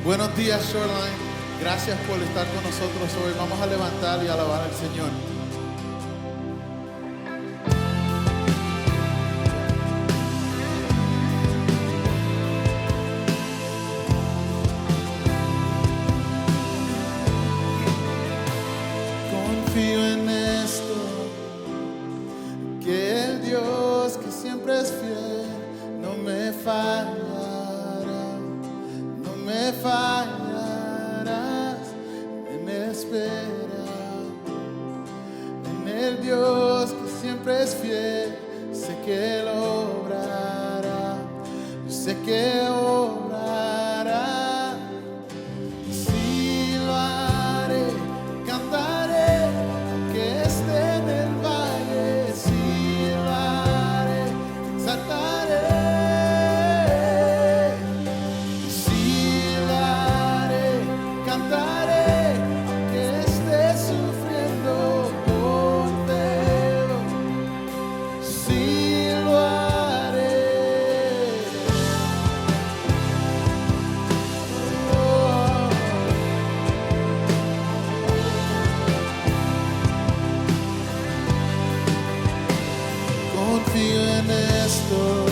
Buenos días, Shoreline. Gracias por estar con nosotros hoy. Vamos a levantar y alabar al Señor. Confío en esto, que el Dios que siempre es fiel no me fallará, no me fallarás, en espera, en el Dios que siempre es fiel, sé que lo obrará, yo sé que obrará, sí lo haré, cantaré, que esté en el valle, sí lo haré, saltaré. Confío en esto,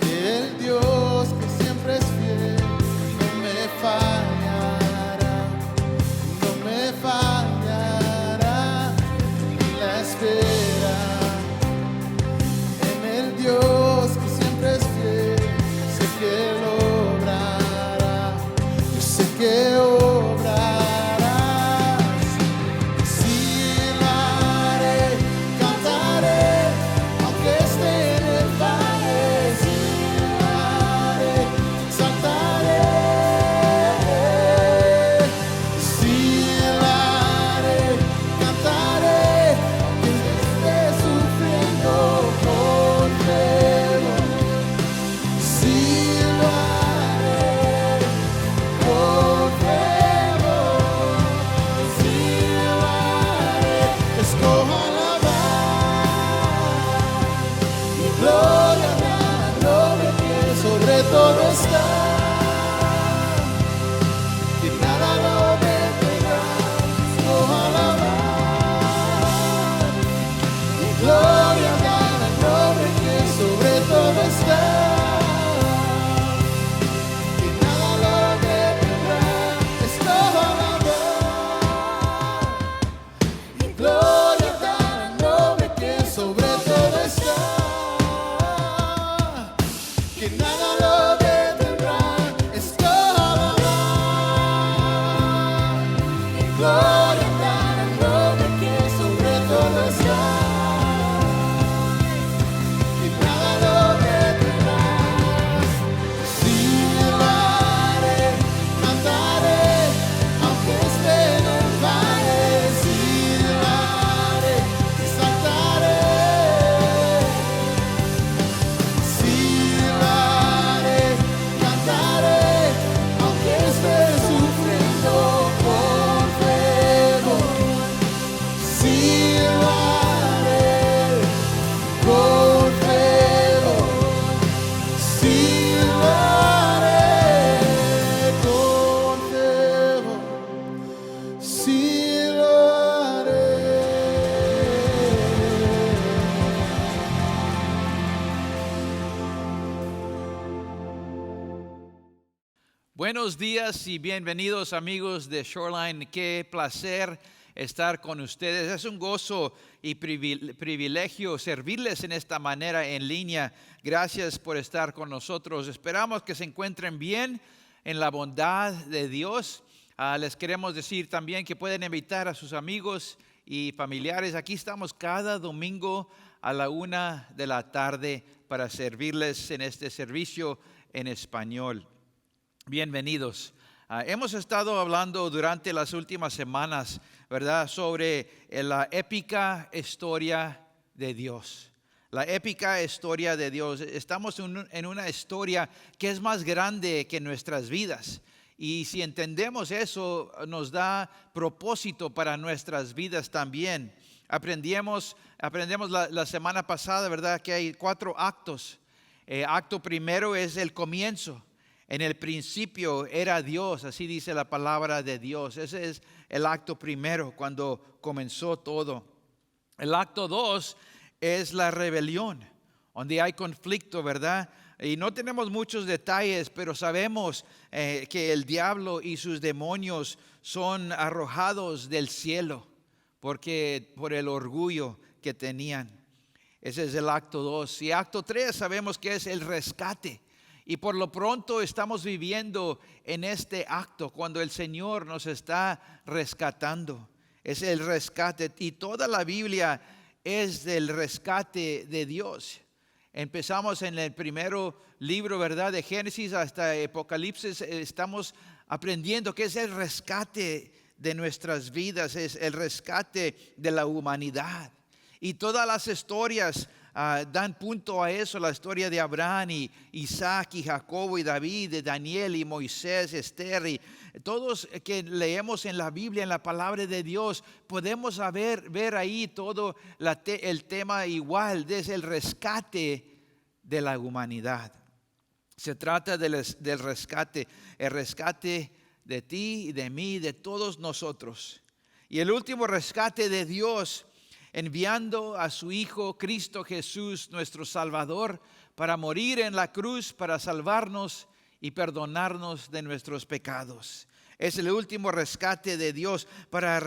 que el Dios que siempre es fiel no me fallará, no me fallará en la espera, en el Dios que siempre es fiel, sé que lo obrará, yo sé que todo está, que nada lo detendrá, alabar, y gloria dar al nombre que sobre todo está, que nada lo detendrá, alabar, y gloria dar al nombre que sobre todo está. Que nada lo detendrá, alabar, y gloria dar al nombre que sobre todo está. Que nada lo detendrá, sí lo haré, cantaré, aunque esté en el valle, sí lo haré, y saltaré. Buenos días y bienvenidos amigos de Shoreline. Qué placer estar con ustedes. Es un gozo y privilegio servirles en esta manera en línea. Gracias por estar con nosotros. Esperamos que se encuentren bien en la bondad de Dios. Les queremos decir también que pueden invitar a sus amigos y familiares. Aquí estamos cada domingo a la 1 de la tarde para servirles en este servicio en español. Bienvenidos. Hemos estado hablando durante las últimas semanas, ¿verdad?, sobre la épica historia de Dios. La épica historia de Dios. Estamos en una historia que es más grande que nuestras vidas. Y si entendemos eso, nos da propósito para nuestras vidas también. Aprendemos la semana pasada, ¿verdad?, que hay 4 actos. Acto primero es el comienzo. En el principio era Dios, así dice la palabra de Dios. Ese es el acto primero, cuando comenzó todo. El acto 2 es la rebelión, donde hay conflicto, ¿verdad? Y no tenemos muchos detalles, pero sabemos que el diablo y sus demonios son arrojados del cielo por el orgullo que tenían. Ese es el acto 2. Y acto 3 sabemos que es el rescate. Y por lo pronto estamos viviendo en este acto cuando el Señor nos está rescatando. Es el rescate, y toda la Biblia es del rescate de Dios. Empezamos en el primero libro, ¿verdad? De Génesis hasta Apocalipsis. Estamos aprendiendo que es el rescate de nuestras vidas, es el rescate de la humanidad. Y todas las historias dan punto a eso, la historia de Abraham y Isaac y Jacobo y David, de Daniel y Moisés, Esther y todos que leemos en la Biblia, en la palabra de Dios, podemos ver ahí todo el tema igual, desde el rescate de la humanidad. Se trata del rescate, el rescate de ti y de mí, de todos nosotros. Y el último rescate de Dios, enviando a su Hijo Cristo Jesús, nuestro Salvador, para morir en la cruz, para salvarnos y perdonarnos de nuestros pecados. Es el último rescate de Dios para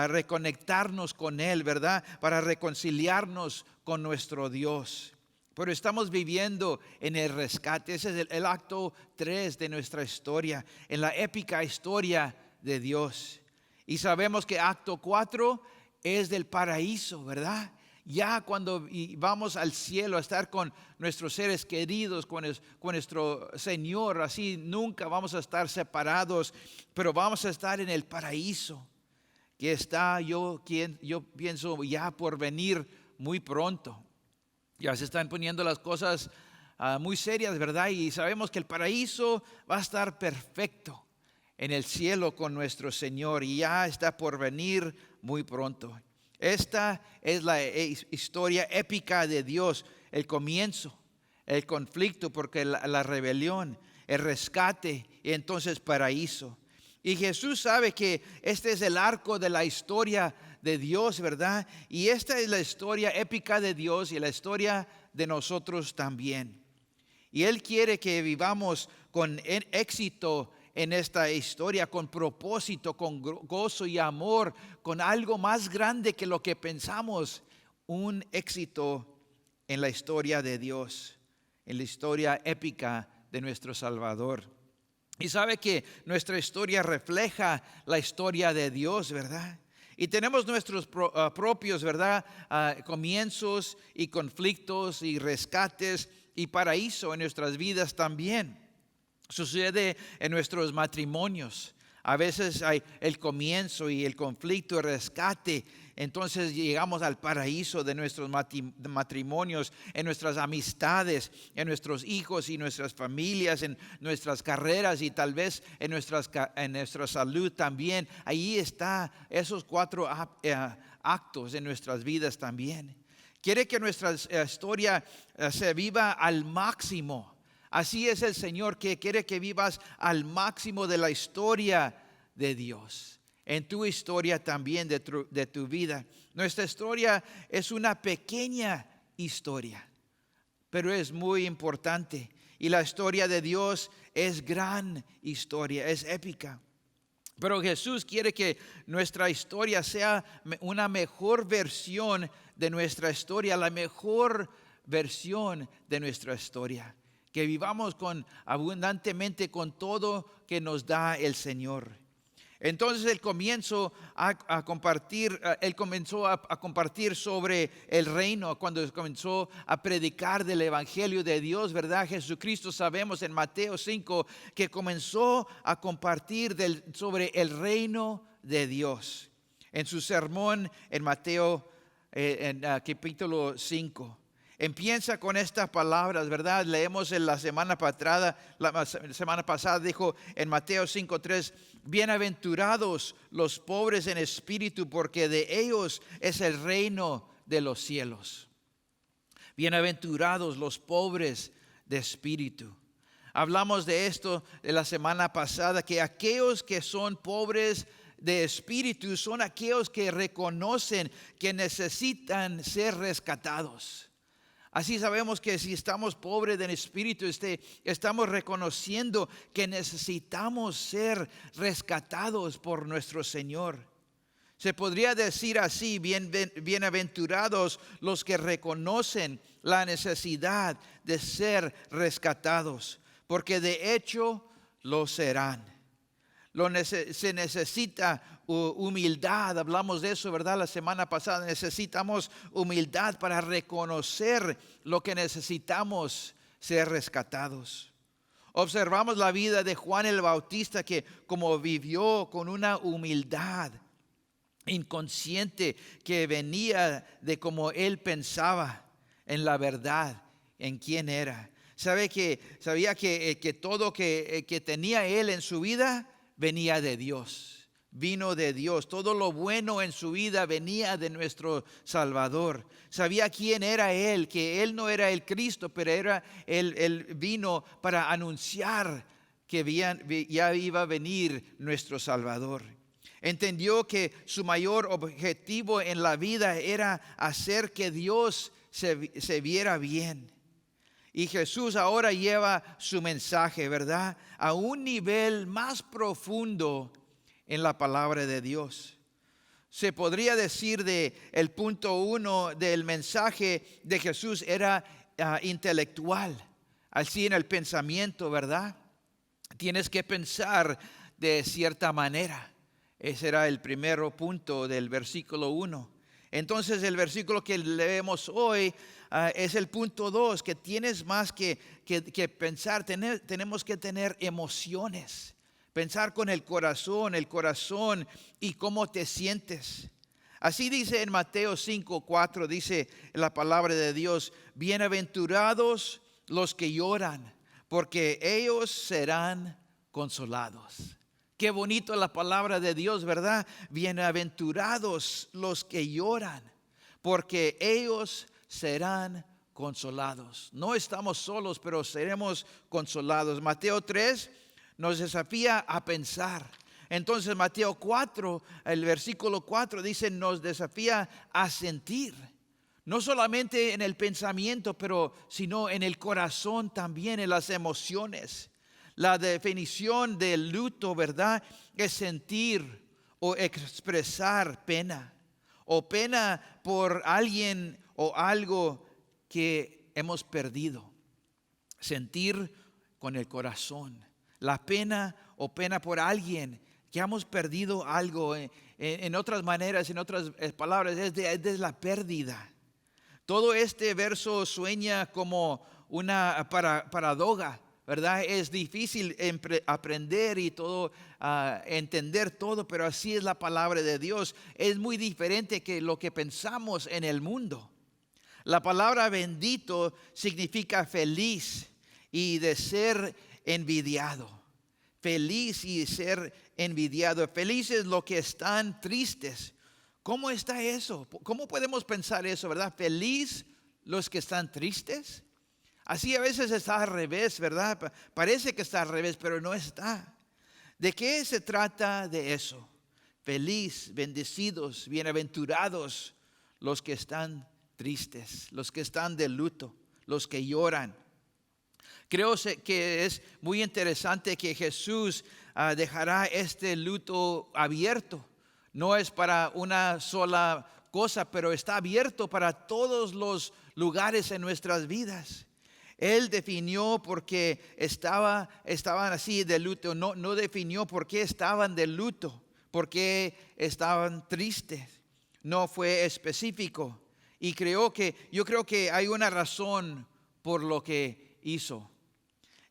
reconectarnos con Él, ¿verdad? Para reconciliarnos con nuestro Dios. Pero estamos viviendo en el rescate. Ese es el acto 3 de nuestra historia, en la épica historia de Dios. Y sabemos que acto 4 es del paraíso, ¿verdad? Ya cuando vamos al cielo a estar con nuestros seres queridos, con nuestro Señor, así nunca vamos a estar separados, pero vamos a estar en el paraíso, que está, yo pienso, ya por venir muy pronto. Ya se están poniendo las cosas muy serias, ¿verdad? Y sabemos que el paraíso va a estar perfecto en el cielo con nuestro Señor, y ya está por venir muy pronto. Esta es la historia épica de Dios, el comienzo, el conflicto, porque la rebelión, el rescate y entonces paraíso. Y Jesús sabe que este es el arco de la historia de Dios, ¿verdad? Y esta es la historia épica de Dios y la historia de nosotros también. Y Él quiere que vivamos con éxito en esta historia, con propósito, con gozo y amor, con algo más grande que lo que pensamos, un éxito en la historia de Dios, en la historia épica de nuestro Salvador. Y sabe que nuestra historia refleja la historia de Dios, ¿verdad? Y tenemos nuestros propios, ¿verdad? Comienzos y conflictos y rescates y paraíso en nuestras vidas también. Sucede en nuestros matrimonios. A veces hay el comienzo y el conflicto, el rescate. Entonces llegamos al paraíso de nuestros matrimonios, en nuestras amistades, en nuestros hijos y nuestras familias, en nuestras carreras y tal vez en nuestra salud también. Ahí está esos 4 actos en nuestras vidas también. Quiere que nuestra historia se viva al máximo. Así es el Señor, que quiere que vivas al máximo de la historia de Dios. En tu historia también de tu vida. Nuestra historia es una pequeña historia, pero es muy importante. Y la historia de Dios es gran historia, es épica. Pero Jesús quiere que nuestra historia sea una mejor versión de nuestra historia, la mejor versión de nuestra historia. Que vivamos abundantemente con todo que nos da el Señor. Entonces Él comenzó a compartir sobre el reino, cuando comenzó a predicar del Evangelio de Dios, ¿verdad? Jesucristo, sabemos en Mateo 5 que comenzó a compartir sobre el reino de Dios. En su sermón en Mateo capítulo 5. Empieza con estas palabras, ¿verdad? Leemos en la semana pasada dijo en Mateo 5:3, bienaventurados los pobres en espíritu, porque de ellos es el reino de los cielos. Bienaventurados los pobres de espíritu. Hablamos de esto de la semana pasada, que aquellos que son pobres de espíritu son aquellos que reconocen que necesitan ser rescatados. Así sabemos que si estamos pobres de espíritu, estamos reconociendo que necesitamos ser rescatados por nuestro Señor. Se podría decir así: bienaventurados los que reconocen la necesidad de ser rescatados, porque de hecho lo serán. Se necesita humildad, hablamos de eso, ¿verdad? La semana pasada. Necesitamos humildad para reconocer lo que necesitamos ser rescatados. Observamos la vida de Juan el Bautista, que como vivió con una humildad inconsciente que venía de cómo él pensaba en la verdad, en quién era. Sabía que todo que tenía él en su vida venía de Dios, vino de Dios. Todo lo bueno en su vida venía de nuestro Salvador. Sabía quién era él, que él no era el Cristo, pero él vino para anunciar que ya iba a venir nuestro Salvador. Entendió que su mayor objetivo en la vida era hacer que Dios se viera bien. Y Jesús ahora lleva su mensaje, ¿verdad?, a un nivel más profundo en la palabra de Dios. Se podría decir el punto 1 del mensaje de Jesús era intelectual, así en el pensamiento, ¿verdad? Tienes que pensar de cierta manera. Ese era el primer punto del versículo 1. Entonces el versículo que leemos hoy es el punto 2, que tienes más que pensar. Tenemos que tener emociones, pensar con el corazón y cómo te sientes. Así dice en Mateo 5:4, dice la palabra de Dios: bienaventurados los que lloran, porque ellos serán consolados. Qué bonito la palabra de Dios, ¿verdad? Bienaventurados los que lloran, porque ellos serán consolados. No estamos solos, pero seremos consolados. Mateo 3 nos desafía a pensar. Entonces Mateo 4, el versículo 4 dice, nos desafía a sentir. No solamente en el pensamiento, sino en el corazón también, en las emociones. La definición del luto, ¿verdad?, es sentir o expresar pena, o pena por alguien o algo que hemos perdido. Sentir con el corazón. La pena o pena por alguien que hemos perdido algo. En otras maneras, en otras palabras, es de la pérdida. Todo este verso sueña como una paradoja, ¿verdad? Es difícil aprender y todo, entender todo, pero así es la palabra de Dios. Es muy diferente que lo que pensamos en el mundo. La palabra bendito significa feliz y de ser envidiado. Feliz y ser envidiado. Felices los que están tristes. ¿Cómo está eso? ¿Cómo podemos pensar eso, verdad? Feliz los que están tristes. Así a veces está al revés, ¿verdad? Parece que está al revés, pero no está. ¿De qué se trata de eso? Feliz, bendecidos, bienaventurados los que están tristes, los que están de luto, los que lloran. Creo que es muy interesante que Jesús dejará este luto abierto. No es para una sola cosa, pero está abierto para todos los lugares en nuestras vidas. Él definió por qué estaban así de luto. No definió por qué estaban de luto, por qué estaban tristes. No fue específico. Y yo creo que hay una razón por lo que hizo.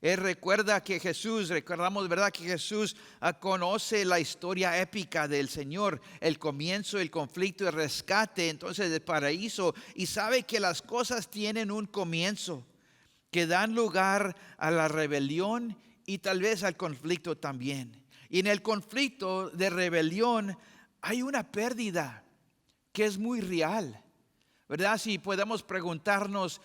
Él recordamos, ¿verdad?, que Jesús conoce la historia épica del Señor, el comienzo, el conflicto, el rescate, entonces del paraíso, y sabe que las cosas tienen un comienzo, que dan lugar a la rebelión y tal vez al conflicto también. Y en el conflicto de rebelión hay una pérdida que es muy real, ¿verdad? Si podemos preguntarnos,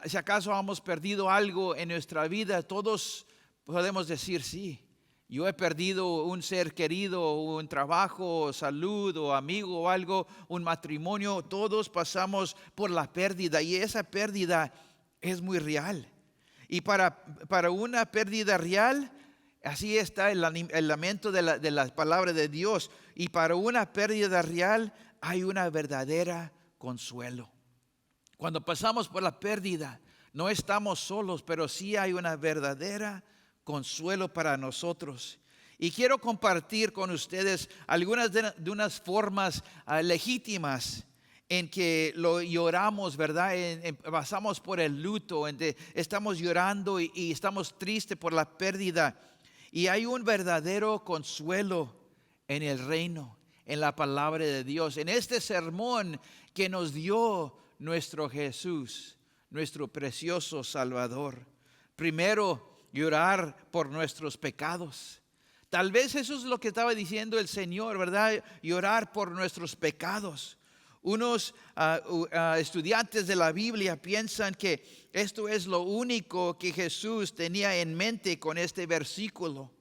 si acaso hemos perdido algo en nuestra vida, todos podemos decir sí. Yo he perdido un ser querido, un trabajo, salud o amigo o algo, un matrimonio. Todos pasamos por la pérdida y esa pérdida es muy real. Y para una pérdida real, así está el lamento de la palabra de Dios. Y para una pérdida real hay una verdadera consuelo. Cuando pasamos por la pérdida, no estamos solos, pero sí hay una verdadera consuelo para nosotros. Y quiero compartir con ustedes algunas de unas formas legítimas en que lo lloramos, ¿verdad? Pasamos por el luto, estamos llorando y estamos tristes por la pérdida. Y hay un verdadero consuelo en el reino, en la palabra de Dios, en este sermón que nos dio nuestro Jesús, nuestro precioso Salvador. Primero, llorar por nuestros pecados. Tal vez eso es lo que estaba diciendo el Señor, ¿verdad? Llorar por nuestros pecados. Unos estudiantes de la Biblia piensan que esto es lo único que Jesús tenía en mente con este versículo.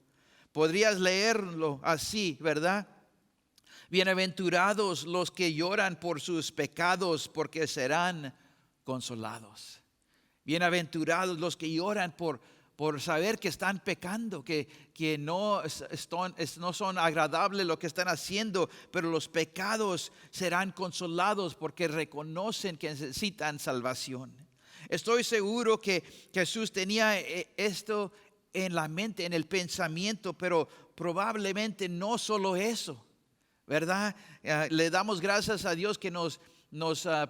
Podrías leerlo así, ¿verdad? Bienaventurados los que lloran por sus pecados, porque serán consolados. Bienaventurados los que lloran por saber que están pecando, que no son agradables lo que están haciendo, pero los pecados serán consolados porque reconocen que necesitan salvación. Estoy seguro que Jesús tenía esto en la mente, en el pensamiento, pero probablemente no solo eso, ¿verdad? Le damos gracias a Dios que nos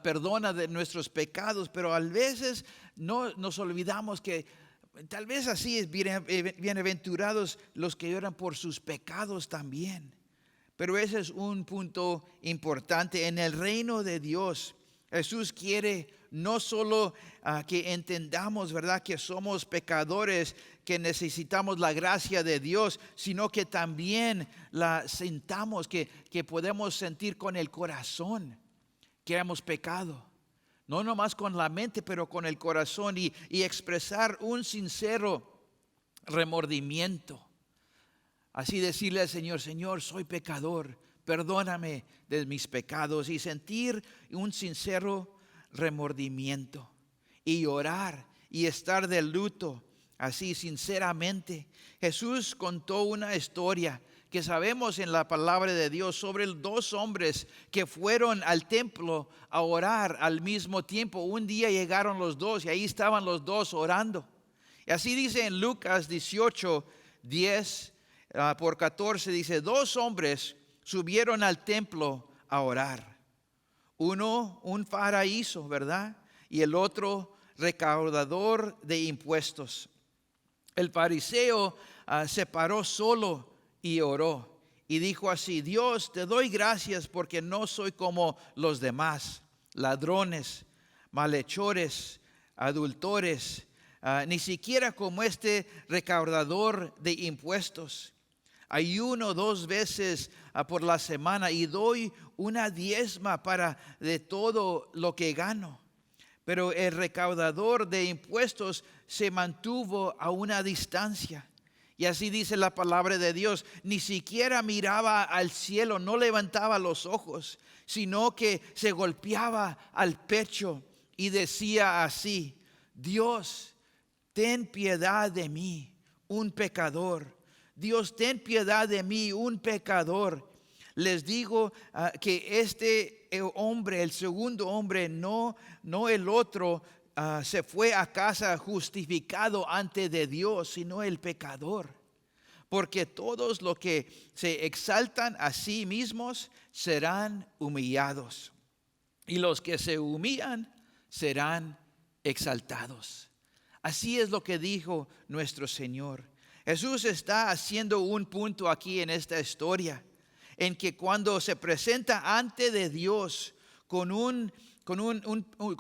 perdona de nuestros pecados, pero a veces no nos olvidamos que tal vez así es, bienaventurados los que lloran por sus pecados también. Pero ese es un punto importante. En el reino de Dios, Jesús quiere no solo que entendamos, ¿verdad?, que somos pecadores, que necesitamos la gracia de Dios, sino que también la sintamos, que podemos sentir con el corazón que hemos pecado. No nomás con la mente, pero con el corazón y expresar un sincero remordimiento. Así decirle al Señor, Señor, soy pecador, perdóname de mis pecados, y sentir un sincero remordimiento y orar y estar de luto, así sinceramente. Jesús contó una historia que sabemos en la palabra de Dios sobre dos hombres que fueron al templo a orar al mismo tiempo. Un día llegaron los dos y ahí estaban los dos orando. Y así dice en Lucas 18, 10 por 14, dice, dos hombres subieron al templo a orar. Uno, un faraíso, ¿verdad? Y el otro, recaudador de impuestos. El fariseo se paró solo y oró y dijo así: Dios, te doy gracias porque no soy como los demás, ladrones, malhechores, adultores, ni siquiera como este recaudador de impuestos. Ayuno 2 veces por la semana y doy una diezma de todo lo que gano. Pero el recaudador de impuestos se mantuvo a una distancia. Y así dice la palabra de Dios, ni siquiera miraba al cielo, no levantaba los ojos, sino que se golpeaba al pecho y decía así: Dios, ten piedad de mí, un pecador. Dios, ten piedad de mí, un pecador. Les digo que este hombre, el segundo hombre, no el otro, se fue a casa justificado ante de Dios, sino el pecador. Porque todos los que se exaltan a sí mismos serán humillados, y los que se humillan serán exaltados. Así es lo que dijo nuestro Señor. Jesús está haciendo un punto aquí en esta historia, en que cuando se presenta ante de Dios con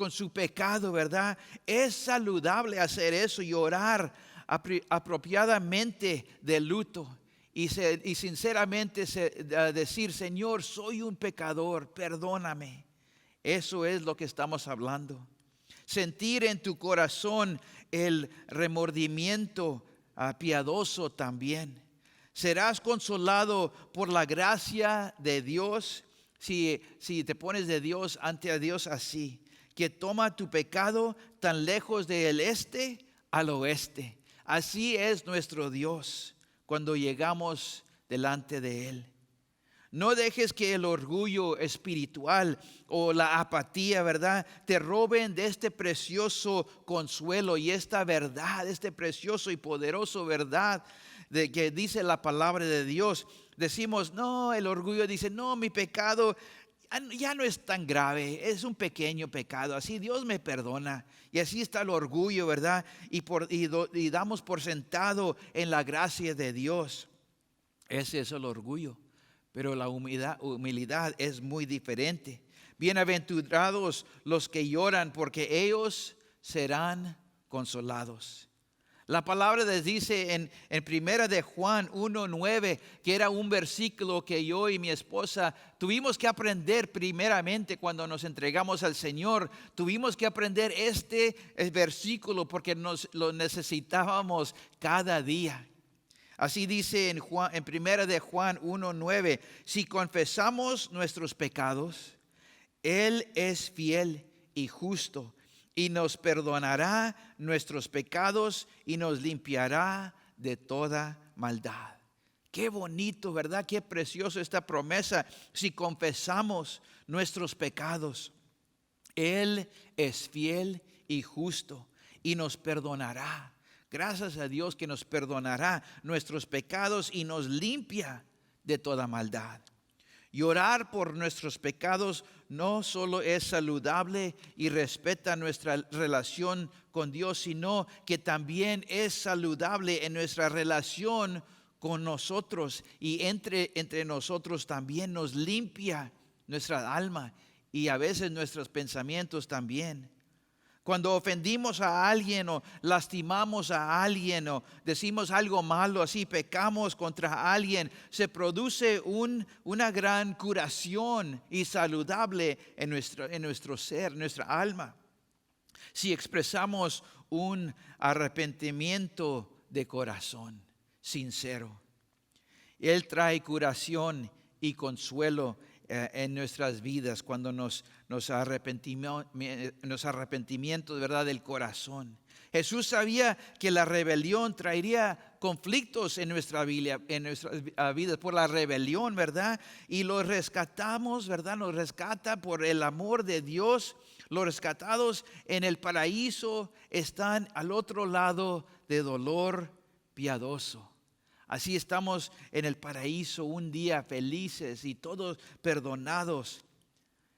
su pecado, ¿verdad? Es saludable hacer eso y orar apropiadamente de luto y sinceramente decir: Señor, soy un pecador, perdóname. Eso es lo que estamos hablando. sentir en tu corazón el remordimiento piadoso también. Serás consolado por la gracia de Dios si te pones de Dios ante a Dios así, que toma tu pecado tan lejos del este al oeste. Así es nuestro Dios cuando llegamos delante de Él. No dejes que el orgullo espiritual o la apatía, ¿verdad?, te roben de este precioso consuelo y esta verdad, este precioso y poderoso verdad de que dice la palabra de Dios. Decimos, no, el orgullo dice, no, mi pecado ya no es tan grave, es un pequeño pecado, así Dios me perdona. Y así está el orgullo, ¿verdad? Y damos por sentado en la gracia de Dios. Ese es el orgullo. Pero la humildad es muy diferente. Bienaventurados los que lloran, porque ellos serán consolados. La palabra les dice en primera de Juan 1:9, que era un versículo que yo y mi esposa tuvimos que aprender primeramente cuando nos entregamos al Señor. Tuvimos que aprender este versículo porque lo necesitábamos cada día. Así dice en primera de Juan 1:9, si confesamos nuestros pecados, Él es fiel y justo y nos perdonará nuestros pecados y nos limpiará de toda maldad. Qué bonito, ¿verdad? Qué precioso esta promesa. Si confesamos nuestros pecados, Él es fiel y justo y nos perdonará. Gracias a Dios que nos perdonará nuestros pecados y nos limpia de toda maldad. Llorar por nuestros pecados no solo es saludable y respeta nuestra relación con Dios, sino que también es saludable en nuestra relación con nosotros y entre nosotros también nos limpia nuestra alma y a veces nuestros pensamientos también. Cuando ofendimos a alguien o lastimamos a alguien o decimos algo malo, así pecamos contra alguien, se produce una gran curación y saludable en nuestro ser, nuestra alma. Si expresamos un arrepentimiento de corazón sincero, Él trae curación y consuelo en nuestras vidas cuando nos arrepentimos, ¿verdad?, del corazón. Jesús sabía que la rebelión traería conflictos en nuestras vidas por la rebelión, ¿verdad? Y lo rescatamos, ¿verdad? Nos rescata por el amor de Dios. Los rescatados en el paraíso están al otro lado de dolor piadoso. Así estamos en el paraíso un día felices y todos perdonados.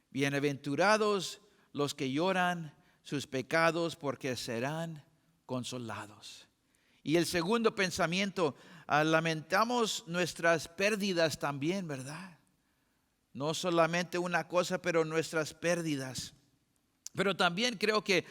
Bienaventurados los que lloran sus pecados porque serán consolados. Y el segundo pensamiento, lamentamos nuestras pérdidas también, ¿verdad? No solamente una cosa, pero nuestras pérdidas. Pero también creo que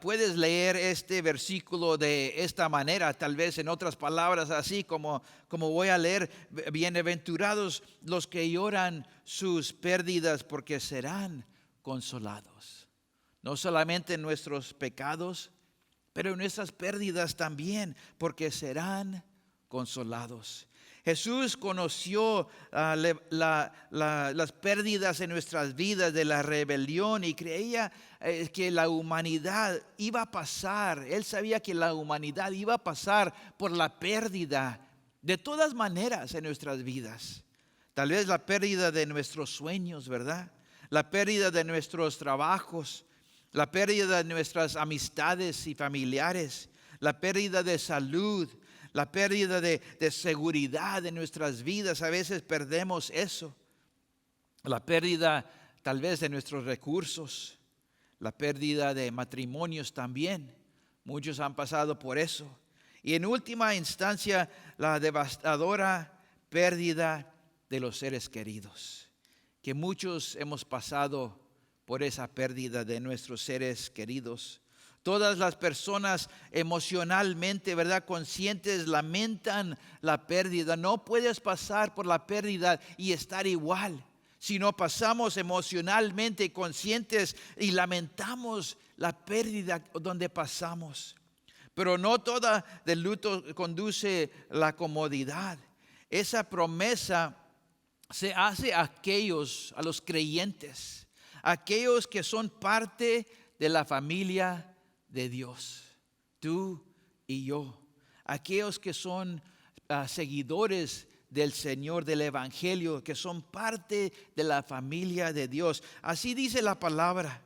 puedes leer este versículo de esta manera, tal vez en otras palabras, así como voy a leer: bienaventurados los que lloran sus pérdidas porque serán consolados. No solamente en nuestros pecados, pero en nuestras pérdidas también, porque serán consolados. Jesús conoció las pérdidas en nuestras vidas de la rebelión y creía que la humanidad iba a pasar. Él sabía que la humanidad iba a pasar por la pérdida de todas maneras en nuestras vidas. Tal vez la pérdida de nuestros sueños, ¿verdad? La pérdida de nuestros trabajos, la pérdida de nuestras amistades y familiares, la pérdida de salud, la pérdida de seguridad en nuestras vidas. A veces perdemos eso. La pérdida tal vez de nuestros recursos, la pérdida de matrimonios también. Muchos han pasado por eso. Y en última instancia, la devastadora pérdida de los seres queridos. Que muchos hemos pasado por esa pérdida de nuestros seres queridos. Todas las personas emocionalmente, ¿verdad?, conscientes lamentan la pérdida. No puedes pasar por la pérdida y estar igual. sino pasamos emocionalmente conscientes y lamentamos la pérdida donde pasamos. Pero no toda del luto conduce la comodidad. Esa promesa se hace a los creyentes, aquellos que son parte de la familia de Dios, tú y yo, aquellos que son seguidores del Señor, del Evangelio, que son parte de la familia de Dios. Así dice la palabra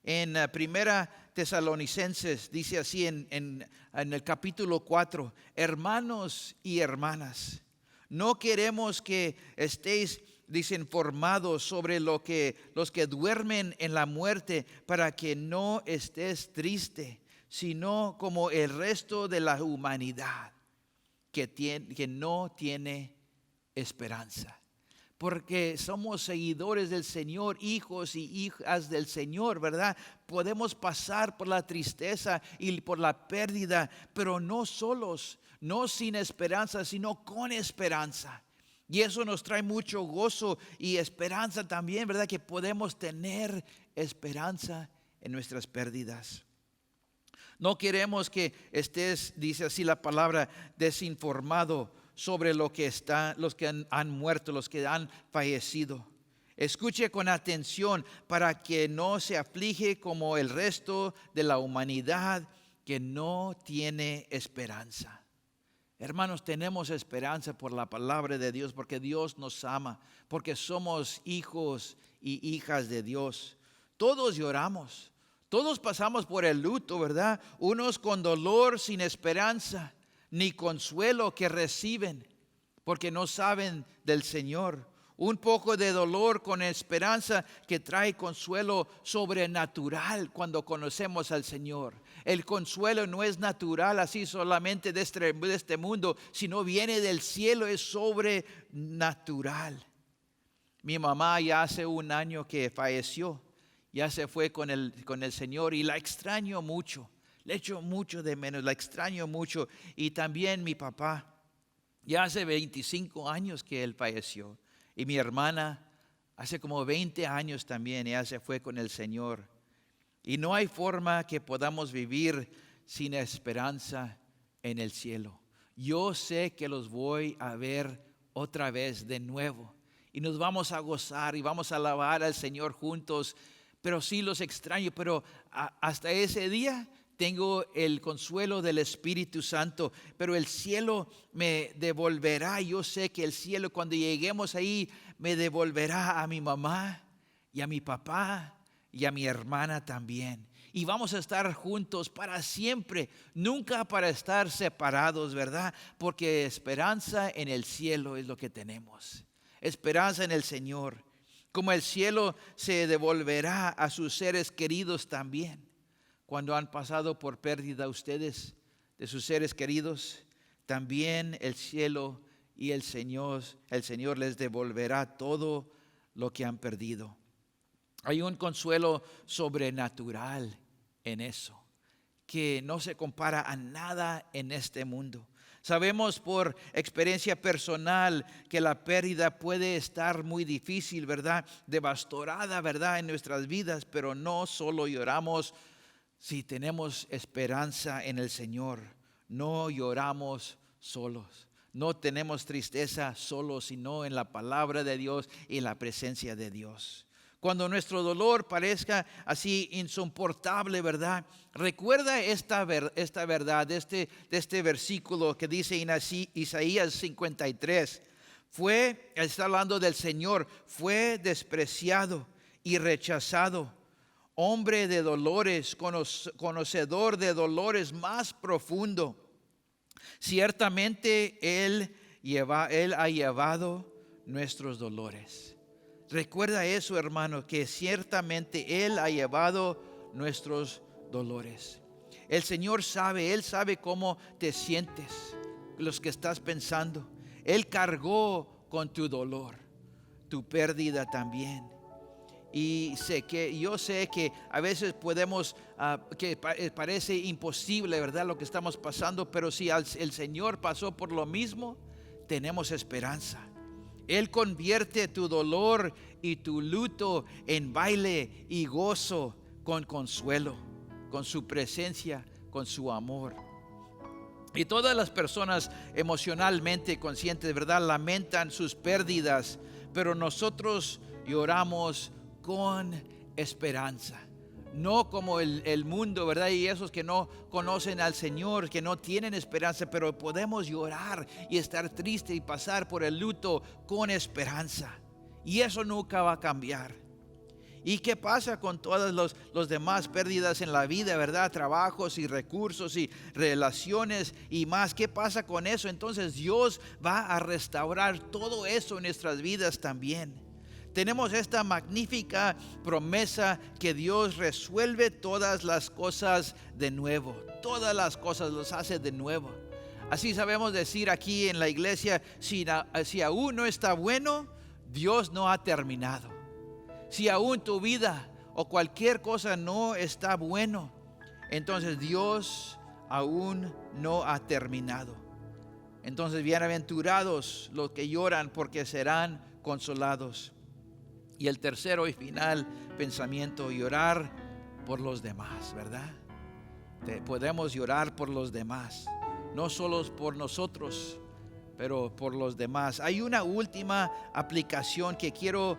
en Primera Tesalonicenses, dice así en el capítulo 4, hermanos y hermanas, no queremos que estéis desinformados sobre los que duermen en la muerte, para que no estés triste, sino como el resto de la humanidad que no tiene esperanza. Porque somos seguidores del Señor, hijos y hijas del Señor, ¿verdad? Podemos pasar por la tristeza y por la pérdida, pero no solos, no sin esperanza, sino con esperanza. Y eso nos trae mucho gozo y esperanza también, ¿verdad? Que podemos tener esperanza en nuestras pérdidas. No queremos que estés, dice así la palabra, desinformado sobre los que han muerto, los que han fallecido. Escuche con atención para que no se aflige como el resto de la humanidad que no tiene esperanza. Hermanos, tenemos esperanza por la palabra de Dios, porque Dios nos ama, porque somos hijos y hijas de Dios. Todos lloramos, todos pasamos por el luto, ¿verdad? Unos con dolor sin esperanza, ni consuelo que reciben, porque no saben del Señor. Un poco de dolor con esperanza que trae consuelo sobrenatural cuando conocemos al Señor. El consuelo no es natural así solamente de este mundo, sino viene del cielo, es sobrenatural. Mi mamá ya hace un año que falleció, ya se fue con el Señor y la extraño mucho. Le echo mucho de menos, la extraño mucho. Y también mi papá, ya hace 25 años que él falleció. Y mi hermana, hace como 20 años también, ella se fue con el Señor. Y no hay forma que podamos vivir sin esperanza en el cielo. Yo sé que los voy a ver otra vez de nuevo. Y nos vamos a gozar y vamos a alabar al Señor juntos. Pero sí los extraño, pero hasta ese día tengo el consuelo del Espíritu Santo, pero el cielo me devolverá. Yo sé que el cielo, cuando lleguemos ahí, me devolverá a mi mamá y a mi papá y a mi hermana también. Y vamos a estar juntos para siempre, nunca para estar separados, ¿verdad? Porque esperanza en el cielo es lo que tenemos. Esperanza en el Señor. Como el cielo se devolverá a sus seres queridos también. Cuando han pasado por pérdida ustedes de sus seres queridos, también el cielo y el Señor les devolverá todo lo que han perdido. Hay un consuelo sobrenatural en eso, que no se compara a nada en este mundo. Sabemos por experiencia personal que la pérdida puede estar muy difícil, ¿verdad? Devastadora, ¿verdad? En nuestras vidas, pero no solo lloramos. Si tenemos esperanza en el Señor, no lloramos solos, no tenemos tristeza solos, sino en la palabra de Dios y en la presencia de Dios. Cuando nuestro dolor parezca así insoportable, ¿verdad? Recuerda esta verdad de este versículo que dice en Isaías 53. Está hablando del Señor, fue despreciado y rechazado, hombre de dolores, conocedor de dolores más profundo. Ciertamente Él ha llevado nuestros dolores. Recuerda eso, hermano, que ciertamente Él ha llevado nuestros dolores. El Señor sabe, Él sabe cómo te sientes, los que estás pensando. Él cargó con tu dolor, tu pérdida también. Y yo sé que a veces que parece imposible, ¿verdad? Lo que estamos pasando, pero si el Señor pasó por lo mismo, tenemos esperanza. Él convierte tu dolor y tu luto en baile y gozo con consuelo, con su presencia, con su amor. Y todas las personas emocionalmente conscientes, de verdad, lamentan sus pérdidas, pero nosotros lloramos con esperanza. No como el mundo, ¿verdad? Y esos que no conocen al Señor, que no tienen esperanza, pero podemos llorar y estar triste y pasar por el luto con esperanza. Y eso nunca va a cambiar. ¿Y qué pasa con todas los demás pérdidas en la vida, verdad? Trabajos y recursos y relaciones y más. ¿Qué pasa con eso? Entonces Dios va a restaurar todo eso en nuestras vidas también. Tenemos esta magnífica promesa que Dios resuelve todas las cosas de nuevo. Todas las cosas los hace de nuevo. Así sabemos decir aquí en la iglesia, si aún no está bueno, Dios no ha terminado. Si aún tu vida o cualquier cosa no está bueno, entonces Dios aún no ha terminado. Entonces bienaventurados los que lloran, porque serán consolados. Y el tercero y final pensamiento, llorar por los demás, ¿verdad? Podemos llorar por los demás, no solo por nosotros, pero por los demás. Hay una última aplicación que quiero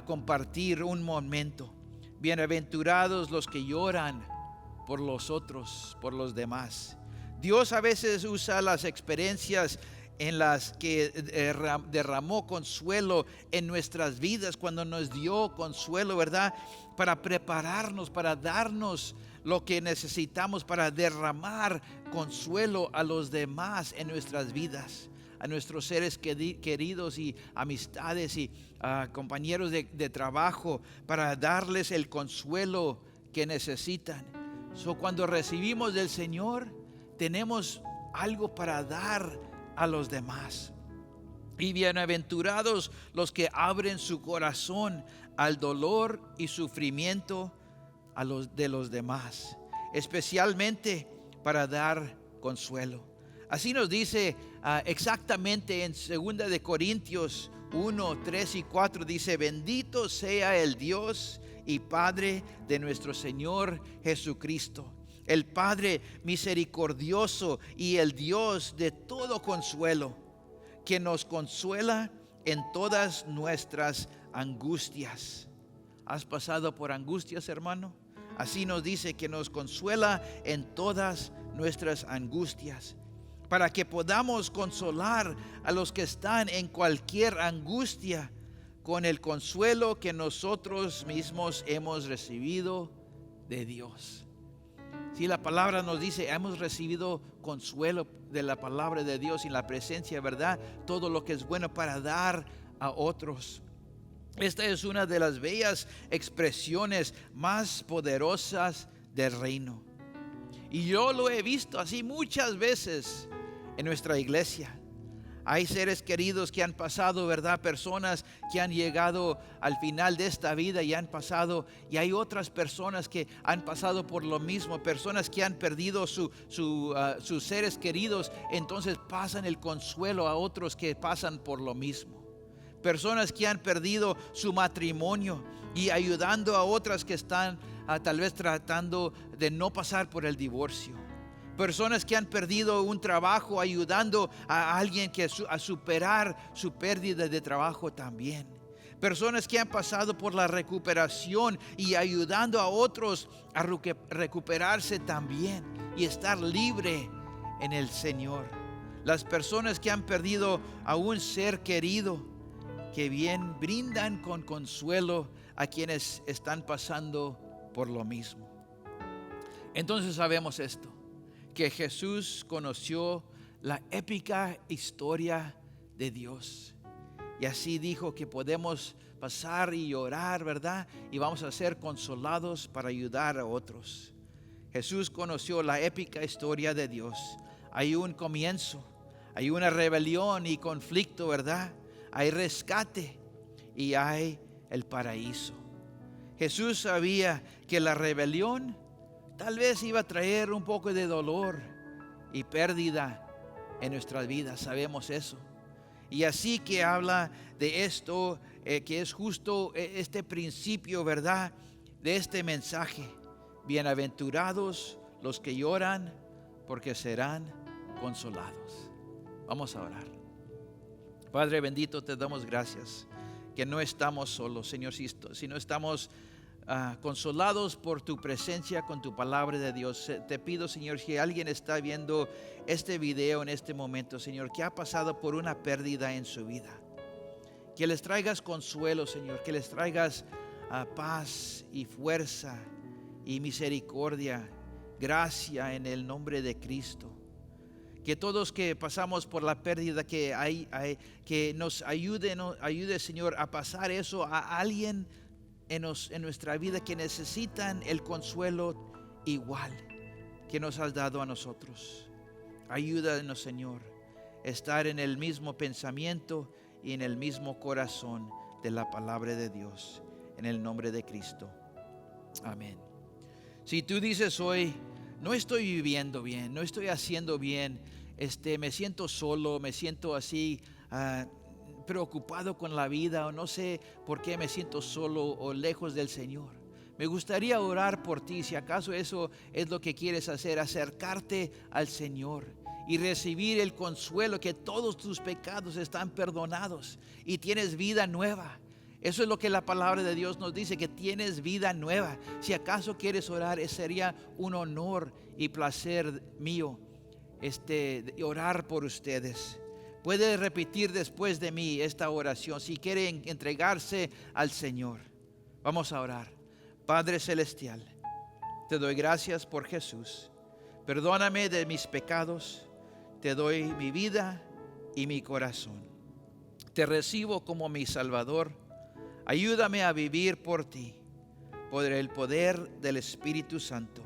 compartir un momento. Bienaventurados los que lloran por los otros, por los demás. Dios a veces usa las experiencias en las que derramó consuelo en nuestras vidas, cuando nos dio consuelo, ¿verdad? Para prepararnos, para darnos lo que necesitamos, para derramar consuelo a los demás en nuestras vidas, a nuestros seres queridos y amistades y compañeros de trabajo, para darles el consuelo que necesitan. Cuando recibimos del Señor, tenemos algo para dar a los demás. Y bienaventurados los que abren su corazón al dolor y sufrimiento de los demás, especialmente para dar consuelo. Así nos dice exactamente en 2 de Corintios 1, 3 y 4, dice: bendito sea el Dios y Padre de nuestro Señor Jesucristo, el Padre misericordioso y el Dios de todo consuelo, que nos consuela en todas nuestras angustias. ¿Has pasado por angustias, hermano? Así nos dice que nos consuela en todas nuestras angustias, para que podamos consolar a los que están en cualquier angustia con el consuelo que nosotros mismos hemos recibido de Dios. Si la palabra nos dice, hemos recibido consuelo de la palabra de Dios y la presencia, ¿verdad? Todo lo que es bueno para dar a otros. Esta es una de las bellas expresiones más poderosas del reino. Y yo lo he visto así muchas veces en nuestra iglesia. Hay seres queridos que han pasado, ¿verdad? Personas que han llegado al final de esta vida y han pasado, y hay otras personas que han pasado por lo mismo, personas que han perdido sus seres queridos, entonces pasan el consuelo a otros que pasan por lo mismo. Personas que han perdido su matrimonio y ayudando a otras que están tal vez tratando de no pasar por el divorcio. Personas que han perdido un trabajo, ayudando a alguien a superar su pérdida de trabajo también. Personas que han pasado por la recuperación y ayudando a otros a recuperarse también y estar libre en el Señor. Las personas que han perdido a un ser querido, que bien brindan con consuelo a quienes están pasando por lo mismo. Entonces sabemos esto, que Jesús conoció la épica historia de Dios. Y así dijo que podemos pasar y llorar, ¿verdad? Y vamos a ser consolados para ayudar a otros. Jesús conoció la épica historia de Dios. Hay un comienzo, hay una rebelión y conflicto, ¿verdad? Hay rescate y hay el paraíso. Jesús sabía que la rebelión tal vez iba a traer un poco de dolor y pérdida en nuestras vidas, sabemos eso. Y así que habla de esto, que es justo este principio, ¿verdad? De este mensaje. Bienaventurados los que lloran, porque serán consolados. Vamos a orar. Padre bendito, te damos gracias que no estamos solos, Señor, sino estamos consolados por tu presencia con tu palabra de Dios. Te pido, Señor, si alguien está viendo este video en este momento, Señor, que ha pasado por una pérdida en su vida, que les traigas consuelo, Señor, que les traigas paz y fuerza y misericordia, gracia en el nombre de Cristo. Que todos que pasamos por la pérdida, que nos ayude, Señor, a pasar eso a alguien en nuestra vida que necesitan el consuelo igual que nos has dado a nosotros. Ayúdanos, Señor, a estar en el mismo pensamiento y en el mismo corazón de la palabra de Dios, en el nombre de Cristo. Amén. Si tú dices hoy, no estoy viviendo bien, no estoy haciendo bien, me siento solo, me siento así preocupado con la vida, o no sé por qué me siento solo o lejos del Señor. Me gustaría orar por ti, si acaso eso es lo que quieres hacer, acercarte al Señor y recibir el consuelo que todos tus pecados están perdonados y tienes vida nueva. Eso es lo que la palabra de Dios nos dice, que tienes vida nueva. Si acaso quieres orar, sería un honor y placer mío orar por ustedes. Puede repetir después de mí esta oración si quieren entregarse al Señor. Vamos a orar. Padre Celestial, te doy gracias por Jesús. Perdóname de mis pecados. Te doy mi vida y mi corazón. Te recibo como mi Salvador. Ayúdame a vivir por ti, por el poder del Espíritu Santo.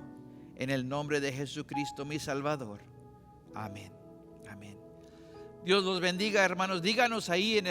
En el nombre de Jesucristo, mi Salvador. Amén. Amén. Dios los bendiga, hermanos. Díganos ahí en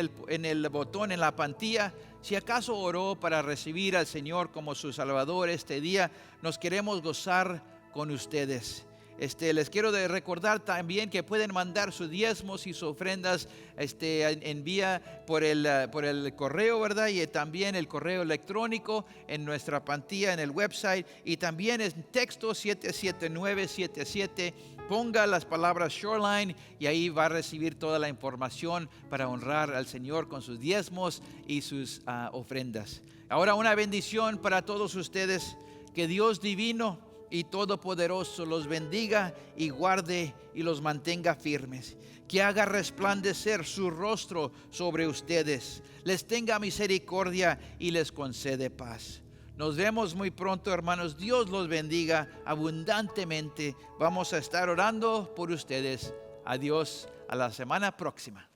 el botón, en la pantalla, si acaso oró para recibir al Señor como su Salvador este día. Nos queremos gozar con ustedes. Les quiero recordar también que pueden mandar sus diezmos y sus ofrendas envía por el correo, ¿verdad? Y también el correo electrónico en nuestra pantalla, en el website, y también en texto 77977. Ponga las palabras Shoreline y ahí va a recibir toda la información para honrar al Señor con sus diezmos y sus ofrendas. Ahora una bendición para todos ustedes. Que Dios divino y todopoderoso los bendiga y guarde y los mantenga firmes. Que haga resplandecer su rostro sobre ustedes, les tenga misericordia y les concede paz. Nos vemos muy pronto, hermanos. Dios los bendiga abundantemente. Vamos a estar orando por ustedes. Adiós, a la semana próxima.